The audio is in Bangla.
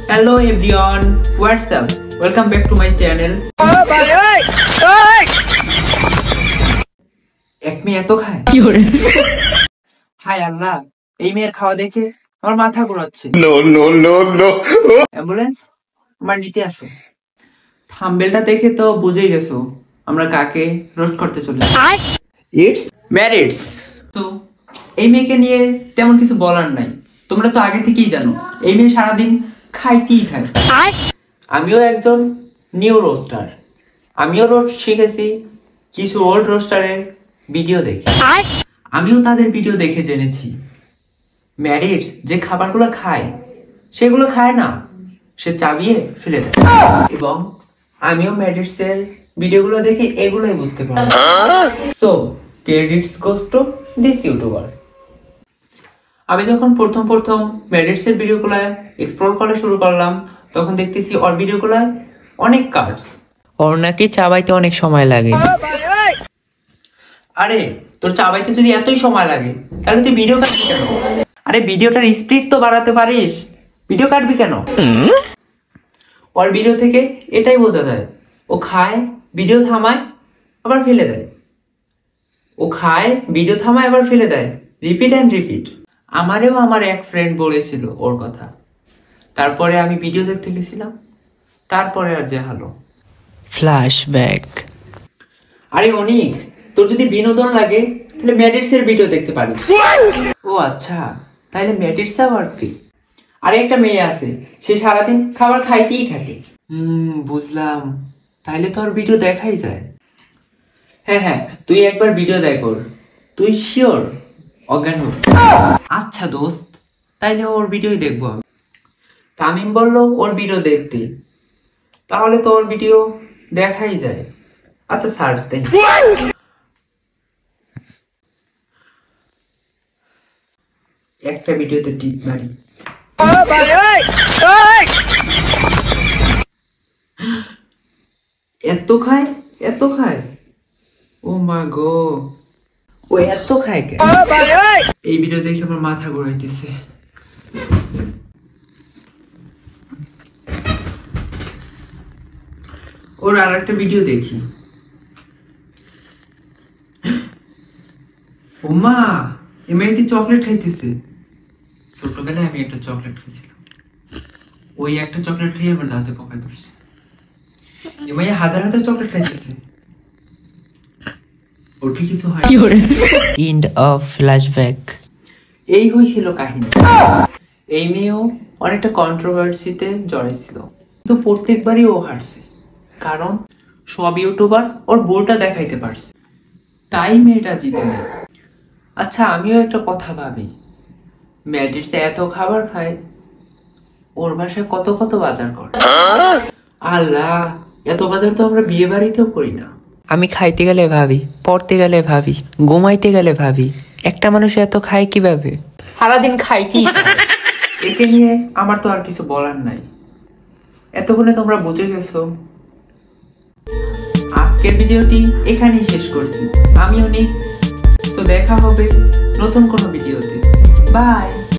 Hello everyone, what's up? Welcome back to my channel. এক মেয়ে এত খায় কি করে? হাই আল্লাহ, এই মেয়ের খাওয়া দেখে আমার মাথা ঘোরাচ্ছে। নো অ্যাম্বুলেন্স আমার নিতে আসো। থাম্বনেলটা দেখে তো বুঝেই গেছো আমরা কাকে রোস্ট করতে চলেছি। ইটস ম্যারিডস। তো এই মেয়েকে নিয়ে তেমন কিছু বলার নাই, তোমরা তো আগে থেকেই জানো এই মেয়ে সারাদিন খাইতেই থাকে। আমিও একজন নিউ রোস্টার, আমিও রোস্ট শিখেছি কিছু ওল্ড রোস্টারের ভিডিও দেখে। আমিও তাদের ভিডিও দেখে জেনেছি ম্যারিডস যে খাবারগুলো খায় সেগুলো খায় না, সে চাবিয়ে ফেলে দেয়। এবং আমিও ম্যারিডসের ভিডিওগুলো দেখে এগুলোই বুঝতে পারি। So credits goes to this YouTuber. আমি যখন প্রথম ম্যারিডসের ভিডিওগুলো এক্সপ্লোর করা শুরু করলাম তখন দেখতেছি ওর ভিডিওগুলোয় অনেক কার্ডস, ওর নাকি চাবাইতে অনেক সময় লাগে। আরে তোর চাবাইতে যদি এতই সময় লাগে তাহলে তুই ভিডিও কাটবি কেন? আরে ভিডিওটার স্পিড তো বাড়াতে পারিস, ভিডিও কাটবি কেন? ওর ভিডিও থেকে এটাই বোঝা যায় ও খায়, ভিডিও থামায় আবার ফেলে দেয়, ও খায়, ভিডিও থামায় আবার ফেলে দেয়, রিপিট অ্যান্ড রিপিট। আমারেও আমার এক ফ্রেন্ড বলেছিল ওর কথা, তারপরে আমি ভিডিও দেখতে গেছিলাম, তারপরে আর যে হলো ফ্ল্যাশব্যাক। আরে অনিক, তোর যদি বিনোদন লাগে তাহলে ম্যারিডসের ভিডিও দেখতে পারিস। ও আচ্ছা, তাহলে ম্যারিডস আবার কি? আরে একটা মেয়ে আছে, সে সারাদিন খাবার খাইতেই থাকে। বুঝলাম, তাহলে তো আর ভিডিও দেখাই যায়। হ্যাঁ, তুই একবার ভিডিও দেখ ওর, তুই শিওর অজ্ঞান হোক। আচ্ছা দোস্ত, তাইলে ওর ভিডিওই দেখবো আমি। তামিম বললো ওর ভিডিও দেখতে, তাহলে তো ওর ভিডিও দেখাই যায়। আচ্ছা সার্চ দেই। একটা ভিডিওতে টিপ মারি। এত খায় ও মা গো, ও এত খায় কেন? এই ভিডিও দেখে আমার মাথা ঘুরাইতেছে। ওর আর একটা ভিডিও দেখি। ও মা, এই মেয়েটি চকলেট খাইতেছে। ছোটবেলায় আমি একটা চকলেট খেয়েছিলাম, ওই একটা চকলেট খেয়ে আমার দাঁতে পোকা ধরছে। এই মেয়ে হাজার চকলেট খাইতেছে, ওর কি কিছু হয়? End of flashback. এই হয়েছিল কাহিনী। এই মেয়েও অনেকটা কন্ট্রোভার্সিতে জড়াইছিল, কিন্তু প্রত্যেকবারই ও হারছে, কারণ সব ইউটিউবার ওর বোলটা দেখাইতে পারছে, তাই মেয়েটা জিতে নেয়। আচ্ছা আমিও একটা কথা ভাবি, ম্যারিডস এত খাবার খায়, ওর বাসায় কত বাজার করে। আল্লাহ, এত বাজার তো আমরা বিয়ে বাড়িতেও করি না। আমি খাইতে গেলে ভাবি, পড়তে গেলে ভাবি, ঘুমাইতে গেলে ভাবি, একটা মানুষ এত খায় কিভাবে? সারাদিন খাই কি? একে নিয়ে আমার তো আর কিছু বলার নাই, এতক্ষণে তোমরা বুঝে গেছো। আজকের ভিডিওটি এখানেই শেষ করছি। আমি অনিক, তো দেখা হবে নতুন কোনো ভিডিওতে। বাই।